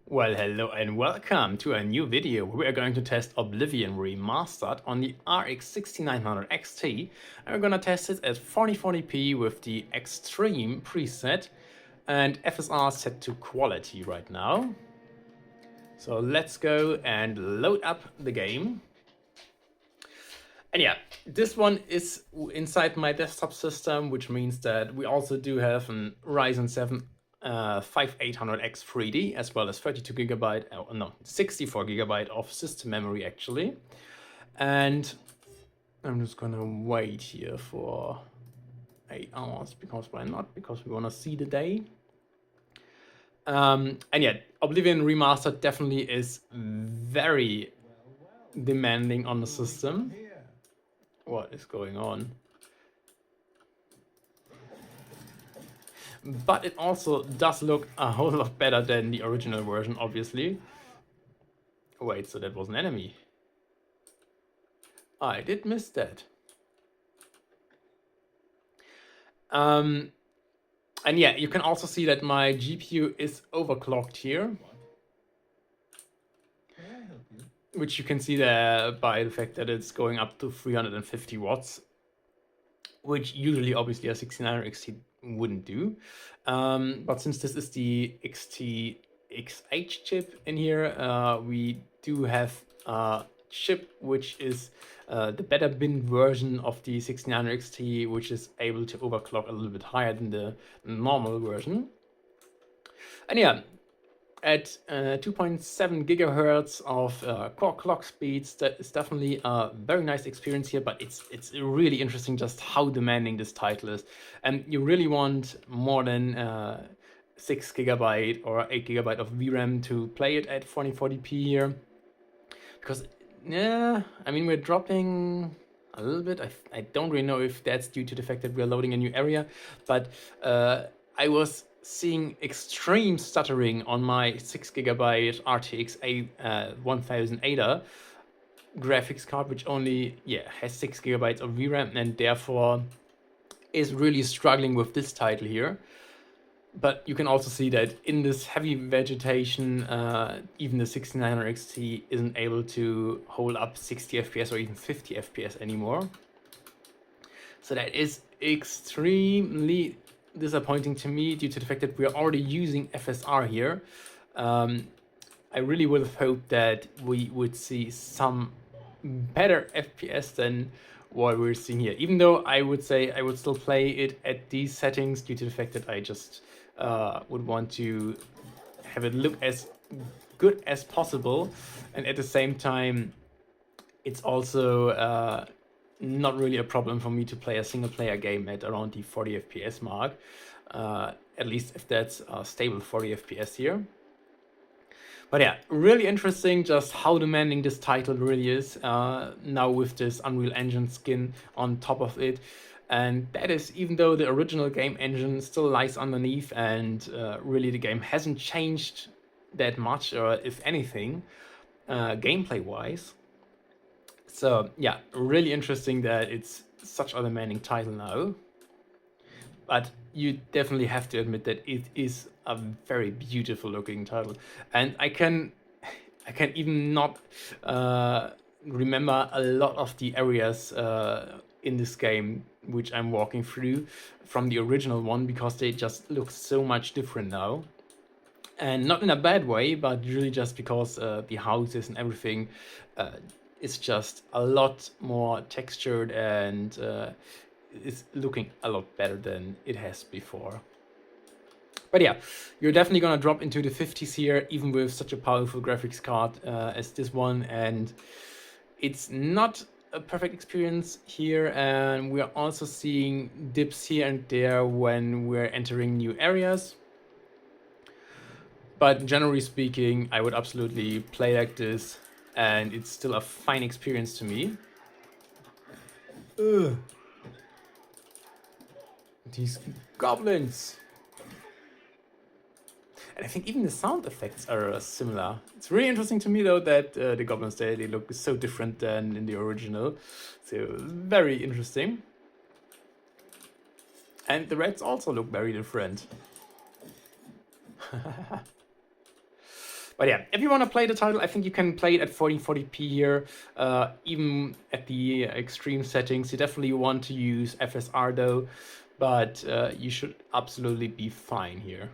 Well, hello and welcome to a new video where we are going to test Oblivion Remastered on the RX 6900 XT. And we're going to test it at 4040p with the Extreme preset and FSR set to quality right now. So let's go and load up the game. And yeah, this one is inside my desktop system, which means that we also do have an Ryzen 7 5800X 3D, as well as 64 gigabyte of system memory actually. And I'm just gonna wait here for 8 hours, because why not? Because we wanna see the day. And yeah, Oblivion Remastered definitely is very demanding on the system. What is going on? But it also does look a whole lot better than the original version, obviously. Wait, so that was an enemy. I did miss that. And yeah, you can also see that my GPU is overclocked here. Which you can see there by the fact that it's going up to 350 watts. Which usually, obviously, a 6900 XT wouldn't do. But since this is the XT XH chip in here, we do have a chip which is the better bin version of the 6900 XT, which is able to overclock a little bit higher than the normal version. And yeah, at 2.7 gigahertz of core clock speeds, that is definitely a very nice experience here, but it's really interesting just how demanding this title is. And you really want more than 6 gigabyte or 8 gigabyte of VRAM to play it at 4040p here. Because, yeah, I mean, we're dropping a little bit. I don't really know if that's due to the fact that we're loading a new area, but I was seeing extreme stuttering on my 6 gigabyte RTX 1000 Ada graphics card, which only has 6 gigabytes of VRAM and therefore is really struggling with this title here. But you can also see that in this heavy vegetation, even the 6900 XT isn't able to hold up 60 FPS or even 50 FPS anymore. So that is extremely disappointing to me due to the fact that we are already using FSR here. I really would have hoped that we would see some better FPS than what we're seeing here. Even though I would say I would still play it at these settings due to the fact that I just would want to have it look as good as possible. And at the same time, it's also not really a problem for me to play a single player game at around the 40 FPS mark. At least if that's a stable 40 FPS here. But yeah, really interesting just how demanding this title really is now with this Unreal Engine skin on top of it. And that is even though the original game engine still lies underneath, and really the game hasn't changed that much, or if anything, gameplay wise. So yeah, really interesting that it's such a demanding title now. But you definitely have to admit that it is a very beautiful looking title. And I can even not remember a lot of the areas in this game which I'm walking through from the original one, because they just look so much different now. And not in a bad way, but really just because the houses and everything is just a lot more textured and is looking a lot better than it has before. But yeah, you're definitely gonna drop into the 50s here, even with such a powerful graphics card as this one. And it's not a perfect experience here, and we're also seeing dips here and there when we're entering new areas. But generally speaking, I would absolutely play like this, and it's still a fine experience to me. Ugh. These goblins. And I think even the sound effects are similar. It's really interesting to me though that the goblins they look so different than in the original. So very interesting. And the rats also look very different. But yeah, if you want to play the title, I think you can play it at 1440p here, even at the extreme settings. You definitely want to use FSR though, but you should absolutely be fine here.